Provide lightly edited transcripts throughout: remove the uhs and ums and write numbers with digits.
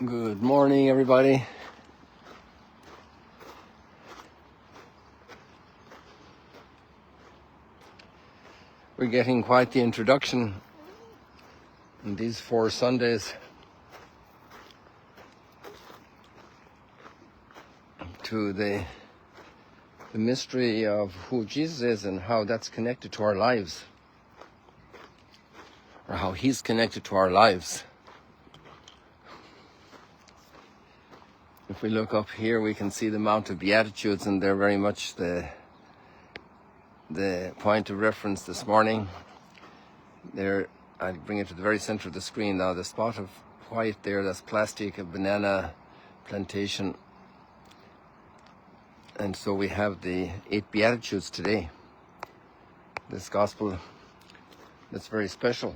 Good morning, everybody. We're getting quite the introduction in these 4 Sundays to the mystery of who Jesus is and how that's connected to our lives, or how he's connected to our lives. If we look up here, we can see the Mount of Beatitudes, and they're very much the point of reference this morning. There, I'll bring it to the very center of the screen now. The spot of white there, that's plastic, a banana plantation. And so we have the 8 Beatitudes today. This gospel that's very special.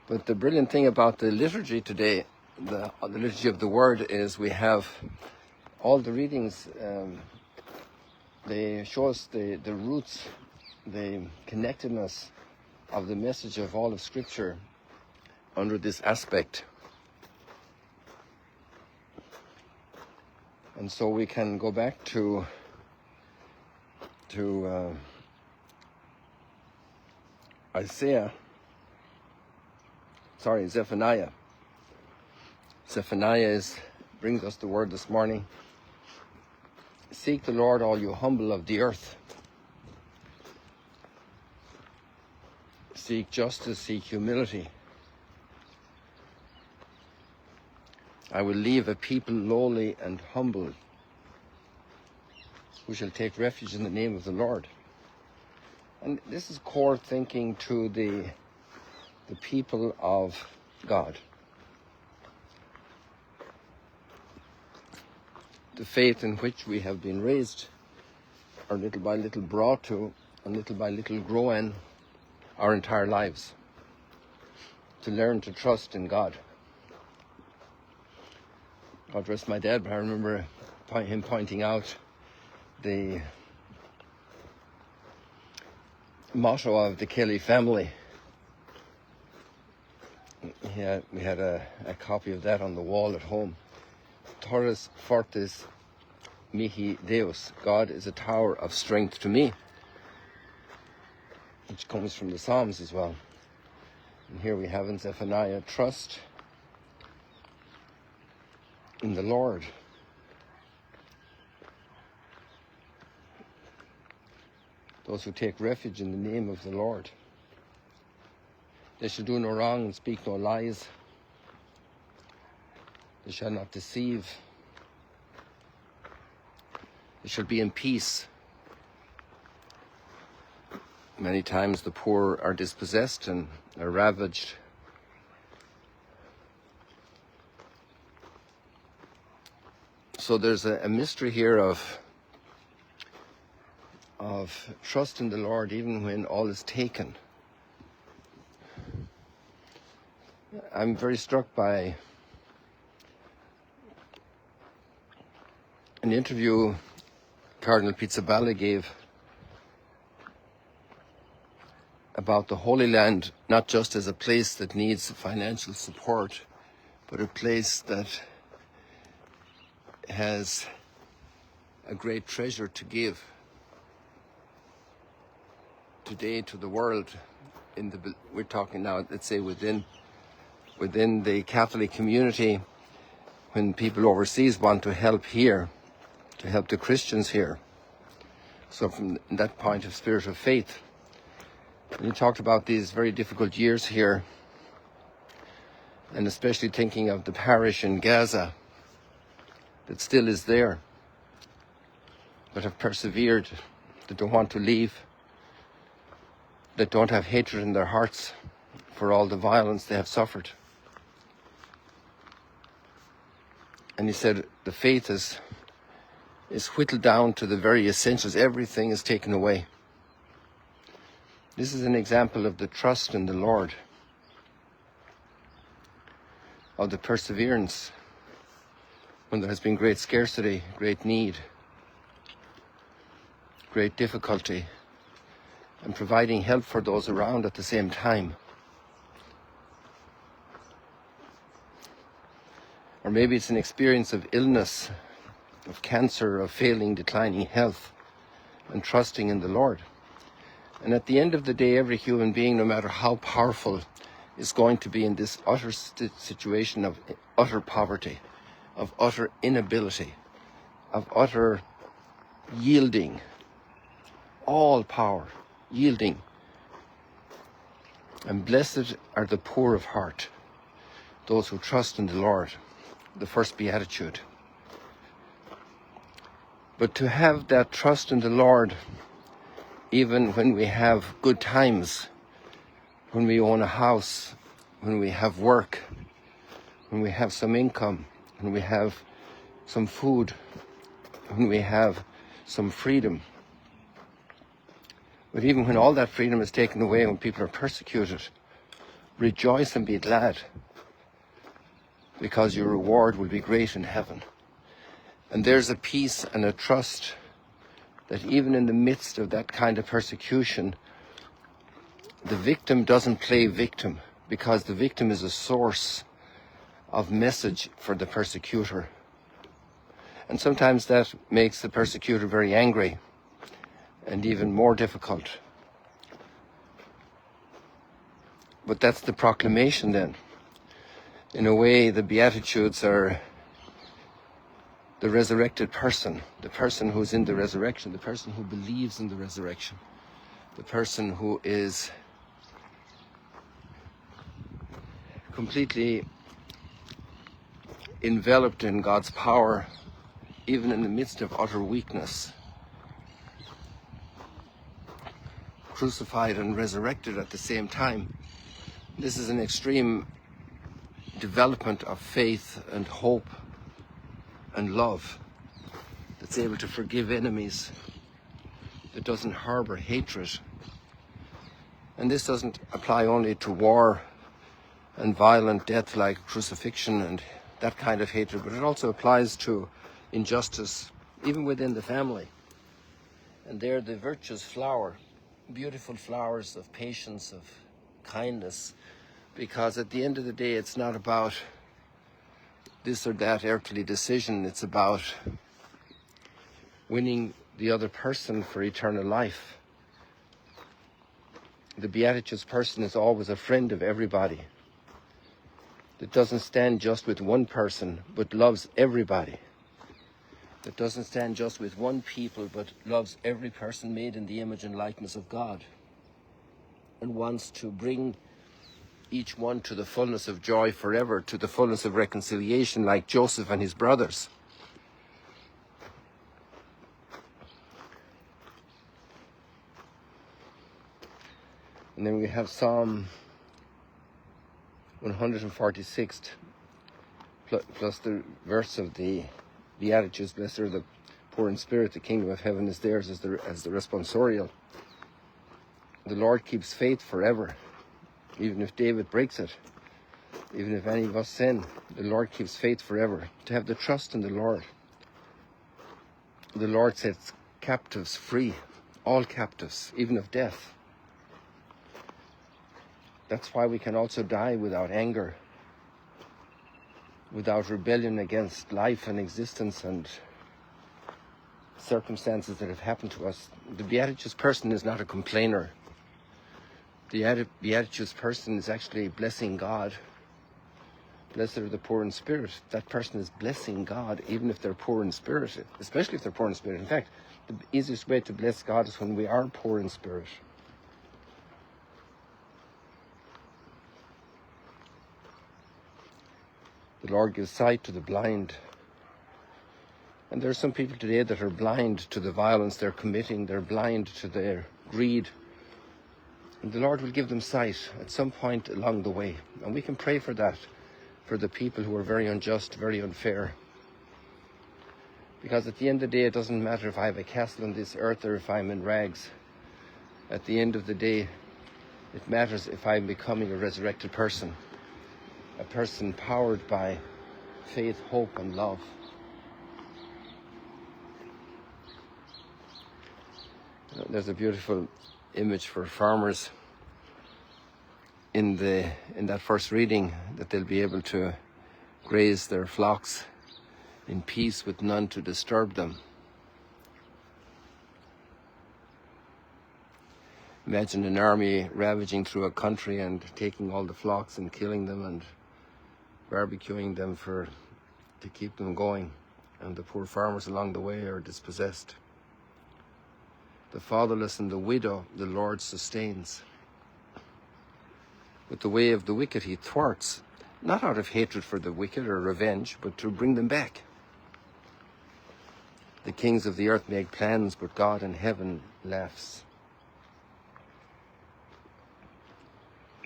But the brilliant thing about the liturgy today, the liturgy of the word, is we have all the readings. They show us the roots, the connectedness of the message of all of Scripture under this aspect. And so we can go back to Zephaniah. Zephaniah brings us the word this morning. Seek the Lord, all you humble of the earth. Seek justice, seek humility. I will leave a people lowly and humble, who shall take refuge in the name of the Lord. And this is core thinking to the people of God. The faith in which we have been raised, or little by little brought to, and little by little grow in our entire lives. To learn to trust in God. God rest my dad, but I remember him pointing out the motto of the Kelly family. We had a copy of that on the wall at home. Torres fortis mihi Deus. God is a tower of strength to me. Which comes from the Psalms as well. And here we have in Zephaniah, trust in the Lord. Those who take refuge in the name of the Lord. They shall do no wrong and speak no lies. They shall not deceive. They shall be in peace. Many times the poor are dispossessed and are ravaged. So there's a mystery here of trust in the Lord even when all is taken. I'm very struck by an interview Cardinal Pizzaballa gave about the Holy Land, not just as a place that needs financial support, but a place that has a great treasure to give today to the world. We're talking now, let's say, within the Catholic community, when people overseas want to help here, to help the Christians here. So from that point of spirit of faith, you talked about these very difficult years here, and especially thinking of the parish in Gaza that still is there, that have persevered, that don't want to leave, that don't have hatred in their hearts for all the violence they have suffered. And he said the faith is whittled down to the very essentials. Everything is taken away. This is an example of the trust in the Lord, of the perseverance when there has been great scarcity, great need, great difficulty, and providing help for those around at the same time. Or maybe it's an experience of illness, of cancer, of failing, declining health, and trusting in the Lord. And at the end of the day, every human being, no matter how powerful, is going to be in this utter situation of utter poverty, of utter inability, of utter yielding, all power, yielding. And blessed are the poor of heart, those who trust in the Lord, the first beatitude. But to have that trust in the Lord, even when we have good times, when we own a house, when we have work, when we have some income, when we have some food, when we have some freedom. But even when all that freedom is taken away, when people are persecuted, rejoice and be glad, because your reward will be great in heaven. And there's a peace and a trust that even in the midst of that kind of persecution, the victim doesn't play victim, because the victim is a source of message for the persecutor. And sometimes that makes the persecutor very angry and even more difficult. But that's the proclamation then. In a way, the Beatitudes are the resurrected person, the person who's in the resurrection, the person who believes in the resurrection, the person who is completely enveloped in God's power, even in the midst of utter weakness, crucified and resurrected at the same time. This is an extreme development of faith and hope and love that's able to forgive enemies, that doesn't harbor hatred. And this doesn't apply only to war and violent death like crucifixion and that kind of hatred, but it also applies to injustice, even within the family. And there the virtues flower, beautiful flowers of patience, of kindness, because at the end of the day, it's not about this or that earthly decision. It's about winning the other person for eternal life. The Beatitudes person is always a friend of everybody, that doesn't stand just with one person, but loves everybody. That doesn't stand just with one people, but loves every person made in the image and likeness of God, and wants to bring each one to the fullness of joy forever, to the fullness of reconciliation, like Joseph and his brothers. And then we have Psalm 146 plus the verse of the Beatitudes. Blessed are the poor in spirit, the kingdom of heaven is theirs, as the responsorial. The Lord keeps faith forever. Even if David breaks it, even if any of us sin, the Lord keeps faith forever. To have the trust in the Lord. The Lord sets captives free, all captives, even of death. That's why we can also die without anger, without rebellion against life and existence and circumstances that have happened to us. The Beatitudes person is not a complainer. The Beatitudes person is actually blessing God. Blessed are the poor in spirit. That person is blessing God, even if they're poor in spirit, especially if they're poor in spirit. In fact, the easiest way to bless God is when we are poor in spirit. The Lord gives sight to the blind. And there are some people today that are blind to the violence they're committing. They're blind to their greed. And the Lord will give them sight at some point along the way. And we can pray for that, for the people who are very unjust, very unfair. Because at the end of the day, it doesn't matter if I have a castle on this earth or if I'm in rags. At the end of the day, it matters if I'm becoming a resurrected person. A person powered by faith, hope, and love. There's a beautiful image for farmers in that first reading, that they'll be able to, graze their flocks in peace with none to disturb them. Imagine an army ravaging through a country and taking all the flocks and killing them and barbecuing them to keep them going, and the poor farmers along the way are dispossessed. The fatherless and the widow the Lord sustains. With the way of the wicked he thwarts, not out of hatred for the wicked or revenge, but to bring them back. The kings of the earth make plans, but God in heaven laughs.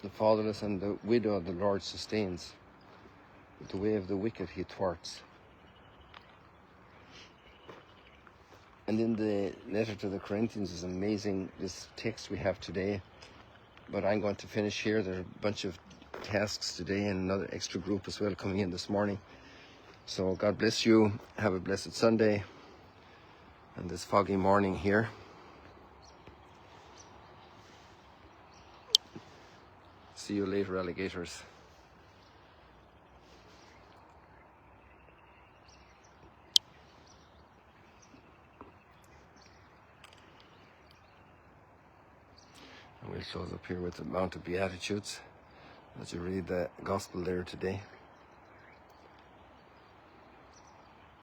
The fatherless and the widow the Lord sustains. With the way of the wicked he thwarts. And in the letter to the Corinthians is amazing, this text we have today. But I'm going to finish here. There are a bunch of tasks today and another extra group as well coming in this morning. So God bless you. Have a blessed Sunday and this foggy morning here. See you later, alligators. And we'll close up here with the Mount of Beatitudes as you read the Gospel there today.